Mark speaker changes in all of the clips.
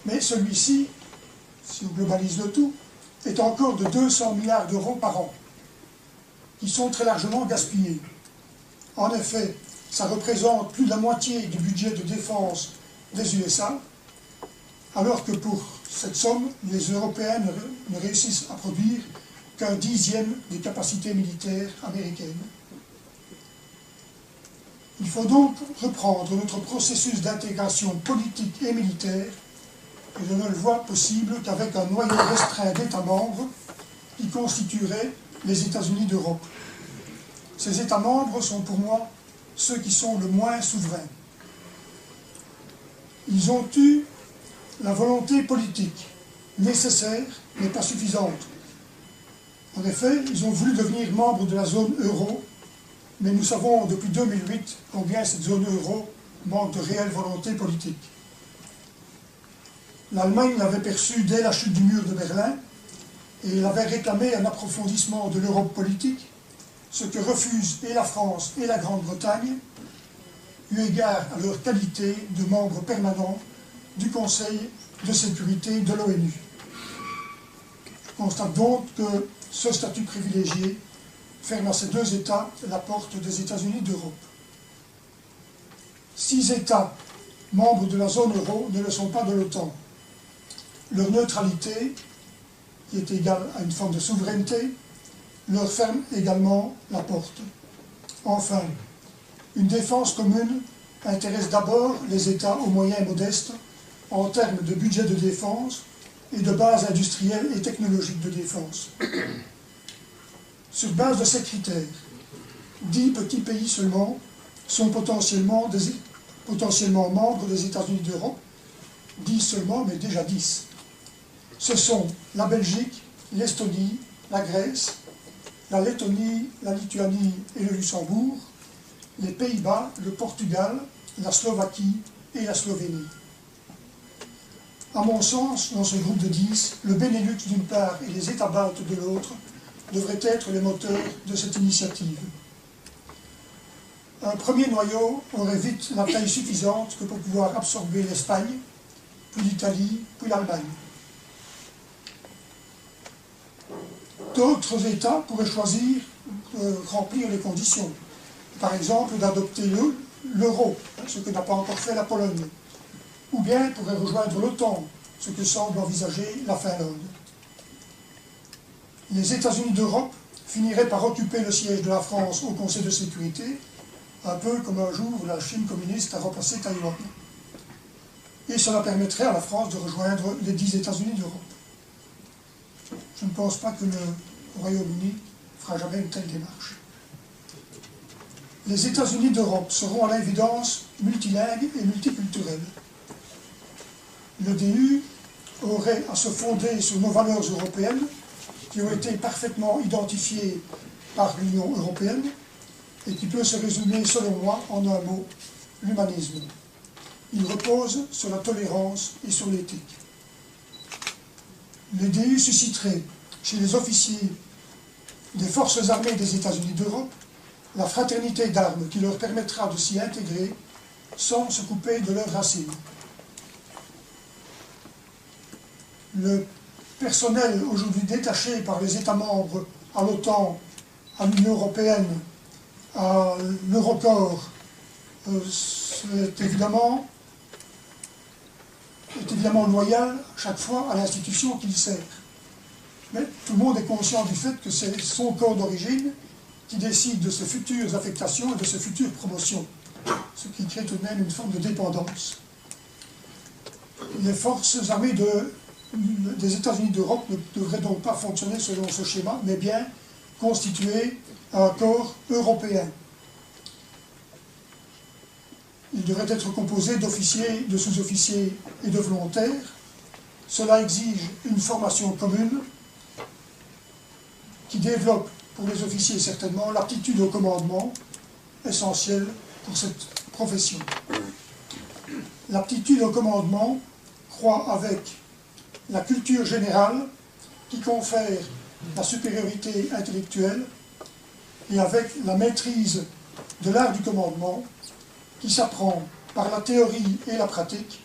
Speaker 1: Mais celui-ci, si on globalise le tout, est encore de 200 milliards d'euros par an, qui sont très largement gaspillés. En effet, ça représente plus de la moitié du budget de défense des USA, alors que pour cette somme, les Européens ne réussissent à produire qu'un dixième des capacités militaires américaines. Il faut donc reprendre notre processus d'intégration politique et militaire, et je ne le vois possible qu'avec un noyau restreint d'États membres qui constituerait les États-Unis d'Europe. Ces États membres sont pour moi ceux qui sont le moins souverains. Ils ont eu la volonté politique nécessaire, mais pas suffisante. En effet, ils ont voulu devenir membres de la zone euro, mais nous savons depuis 2008 combien cette zone euro manque de réelle volonté politique. L'Allemagne l'avait perçu dès la chute du mur de Berlin, et elle avait réclamé un approfondissement de l'Europe politique, ce que refusent et la France et la Grande-Bretagne, eu égard à leur qualité de membres permanents du Conseil de sécurité de l'ONU. Je constate donc que ce statut privilégié ferme à ces deux États la porte des États-Unis d'Europe. 6 États membres de la zone euro ne le sont pas de l'OTAN. Leur neutralité, qui est égale à une forme de souveraineté, leur ferme également la porte. Enfin, une défense commune intéresse d'abord les États aux moyens modestes en termes de budget de défense et de base industrielle et technologique de défense. Sur base de ces critères, 10 petits pays seulement sont potentiellement membres des États-Unis d'Europe, 10 seulement, mais déjà 10. Ce sont la Belgique, l'Estonie, la Grèce, la Lettonie, la Lituanie et le Luxembourg, les Pays-Bas, le Portugal, la Slovaquie et la Slovénie. À mon sens, dans ce groupe de 10, le Benelux d'une part et les États baltes de l'autre devraient être les moteurs de cette initiative. Un premier noyau aurait vite la taille suffisante que pour pouvoir absorber l'Espagne, puis l'Italie, puis l'Allemagne. D'autres États pourraient choisir de remplir les conditions. Par exemple, d'adopter l'euro, ce que n'a pas encore fait la Pologne. Ou bien pourraient rejoindre l'OTAN, ce que semble envisager la Finlande. Les États-Unis d'Europe finiraient par occuper le siège de la France au Conseil de sécurité, un peu comme un jour la Chine communiste a remplacé Taïwan. Et cela permettrait à la France de rejoindre les 10 États-Unis d'Europe. Je ne pense pas que le Royaume-Uni fera jamais une telle démarche. Les États-Unis d'Europe seront à l'évidence multilingues et multiculturels. L'EDU aurait à se fonder sur nos valeurs européennes qui ont été parfaitement identifiées par l'Union européenne et qui peut se résumer, selon moi, en un mot, l'humanisme. Il repose sur la tolérance et sur l'éthique. L'EDU susciterait chez les officiers des forces armées des États-Unis d'Europe la fraternité d'armes qui leur permettra de s'y intégrer sans se couper de leurs racines. Le personnel aujourd'hui détaché par les États membres à l'OTAN, à l'Union européenne, à l'Eurocorps, est évidemment loyal chaque fois à l'institution qu'il sert. Mais tout le monde est conscient du fait que c'est son corps d'origine qui décide de ses futures affectations et de ses futures promotions, ce qui crée tout de même une forme de dépendance. Les forces armées des États-Unis d'Europe ne devraient donc pas fonctionner selon ce schéma, mais bien constituer un corps européen. Il devrait être composé d'officiers, de sous-officiers et de volontaires. Cela exige une formation commune qui développe pour les officiers certainement l'aptitude au commandement, essentielle pour cette profession. L'aptitude au commandement croît avec la culture générale qui confère la supériorité intellectuelle et avec la maîtrise de l'art du commandement qui s'apprend par la théorie et la pratique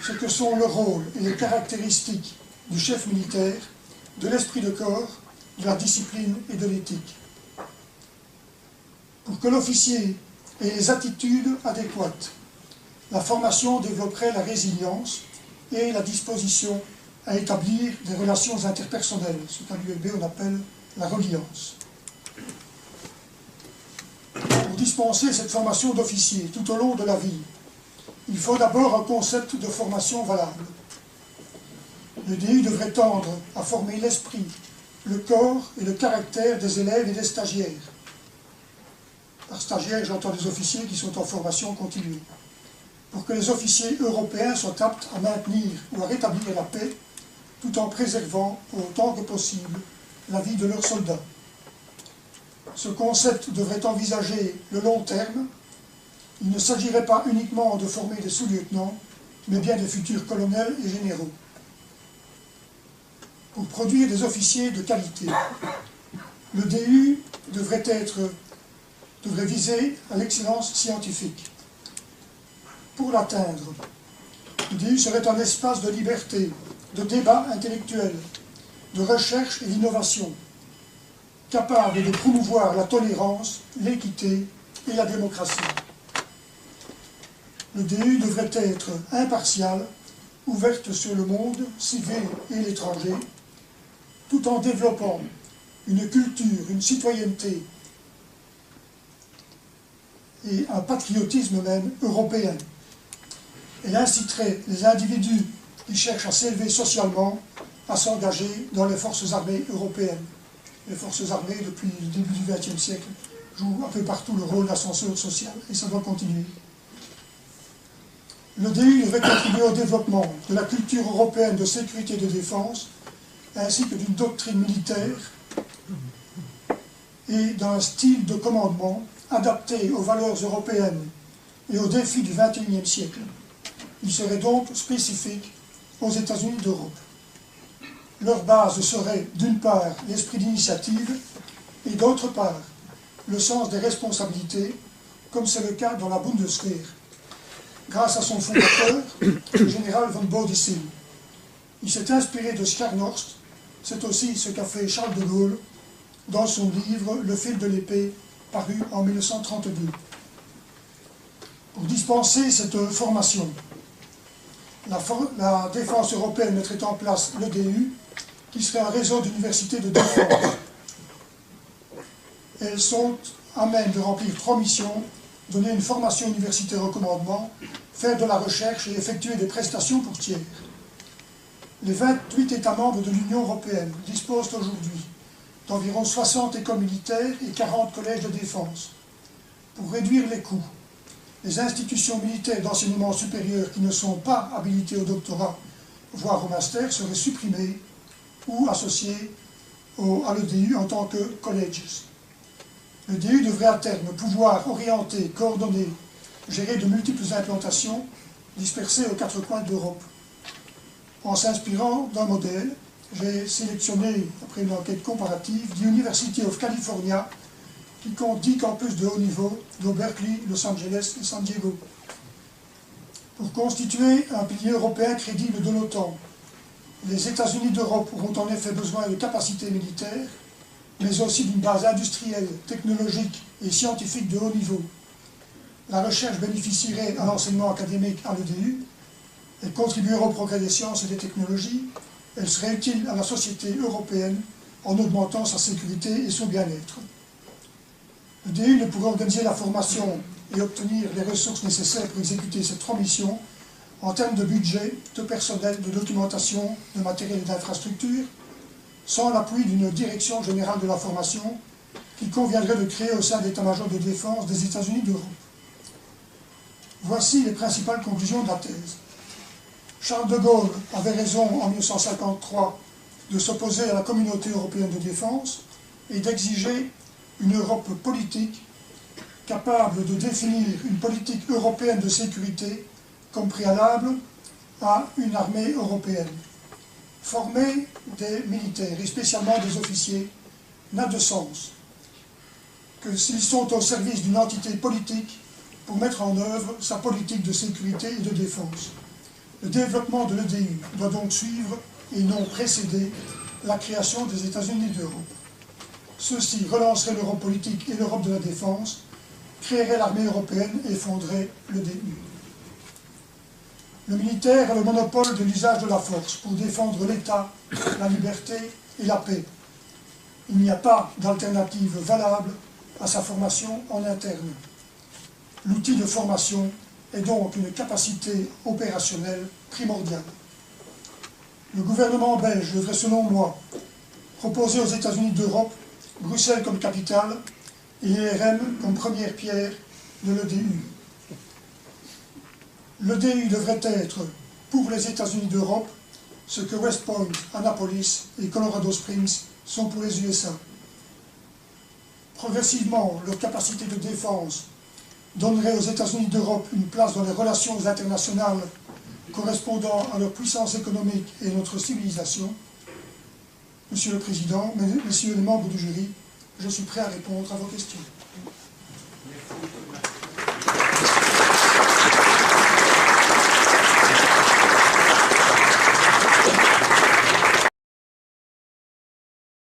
Speaker 1: ce que sont le rôle et les caractéristiques du chef militaire, de l'esprit de corps, de la discipline et de l'éthique. Pour que l'officier ait les attitudes adéquates, la formation développerait la résilience et la disposition à établir des relations interpersonnelles, ce qu'à l'ULB on appelle la reliance. Pour dispenser cette formation d'officier tout au long de la vie, il faut d'abord un concept de formation valable. Le DU devrait tendre à former l'esprit, le corps et le caractère des élèves et des stagiaires. Par stagiaires, j'entends des officiers qui sont en formation continue. Pour que les officiers européens soient aptes à maintenir ou à rétablir la paix, tout en préservant, autant que possible, la vie de leurs soldats. Ce concept devrait envisager le long terme. Il ne s'agirait pas uniquement de former des sous-lieutenants, mais bien des futurs colonels et généraux. Pour produire des officiers de qualité, le DU devrait viser à l'excellence scientifique. Pour l'atteindre, le DU serait un espace de liberté, de débat intellectuel, de recherche et d'innovation, capable de promouvoir la tolérance, l'équité et la démocratie. Le DU devrait être impartial, ouverte sur le monde civil et l'étranger, tout en développant une culture, une citoyenneté et un patriotisme même européen. Elle inciterait les individus qui cherchent à s'élever socialement à s'engager dans les forces armées européennes. Les forces armées, depuis le début du XXe siècle, jouent un peu partout le rôle d'ascenseur social, et ça doit continuer. Le DU devrait contribuer au développement de la culture européenne de sécurité et de défense, ainsi que d'une doctrine militaire et d'un style de commandement adapté aux valeurs européennes et aux défis du XXIe siècle. Il serait donc spécifique aux États-Unis d'Europe. Leur base serait d'une part l'esprit d'initiative et d'autre part le sens des responsabilités, comme c'est le cas dans la Bundeswehr, grâce à son fondateur, le général von Boudicine. Il s'est inspiré de Scharnhorst, c'est aussi ce qu'a fait Charles de Gaulle dans son livre « Le fil de l'épée » paru en 1932. Pour dispenser cette formation, la défense européenne mettrait en place le DU, qui serait un réseau d'universités de défense. Elles sont à même de remplir 3 missions: donner une formation universitaire au commandement, faire de la recherche et effectuer des prestations pour tiers. Les 28 États membres de l'Union européenne disposent aujourd'hui d'environ 60 écoles militaires et 40 collèges de défense. Pour réduire les coûts, les institutions militaires d'enseignement supérieur qui ne sont pas habilitées au doctorat, voire au master, seraient supprimées ou associées à l'EDU en tant que colleges. Le DU devrait à terme pouvoir orienter, coordonner, gérer de multiples implantations dispersées aux 4 coins de l'Europe. En s'inspirant d'un modèle, j'ai sélectionné, après une enquête comparative, The University of California, qui compte 10 campus de haut niveau, dont Berkeley, Los Angeles et San Diego. Pour constituer un pilier européen crédible de l'OTAN, les États-Unis d'Europe auront en effet besoin de capacités militaires, mais aussi d'une base industrielle, technologique et scientifique de haut niveau. La recherche bénéficierait à l'enseignement académique à l'EDU, elle contribuerait au progrès des sciences et des technologies, elle serait utile à la société européenne en augmentant sa sécurité et son bien-être. Le DU ne pourrait organiser la formation et obtenir les ressources nécessaires pour exécuter ces 3 missions en termes de budget, de personnel, de documentation, de matériel et d'infrastructures, sans l'appui d'une direction générale de la formation qu'il conviendrait de créer au sein de l'état-major de défense des États-Unis d'Europe. Voici les principales conclusions de la thèse. Charles de Gaulle avait raison en 1953 de s'opposer à la communauté européenne de défense et d'exiger une Europe politique capable de définir une politique européenne de sécurité comme préalable à une armée européenne. Former des militaires, et spécialement des officiers, n'a de sens que s'ils sont au service d'une entité politique pour mettre en œuvre sa politique de sécurité et de défense. Le développement de l'EDU doit donc suivre et non précéder la création des États-Unis d'Europe. Ceux-ci relanceraient l'Europe politique et l'Europe de la défense, créeraient l'armée européenne et fonderaient l'EDU. Le militaire a le monopole de l'usage de la force pour défendre l'État, la liberté et la paix. Il n'y a pas d'alternative valable à sa formation en interne. L'outil de formation est donc une capacité opérationnelle primordiale. Le gouvernement belge devrait, selon moi, proposer aux États-Unis d'Europe Bruxelles comme capitale et l'IRM comme première pierre de l'EDU. L'EDU devrait être, pour les États-Unis d'Europe, ce que West Point, Annapolis et Colorado Springs sont pour les USA. Progressivement, leur capacité de défense donnerait aux États-Unis d'Europe une place dans les relations internationales correspondant à leur puissance économique et notre civilisation. Monsieur le Président, Messieurs les membres du jury, je suis prêt à répondre à vos questions.
Speaker 2: Merci.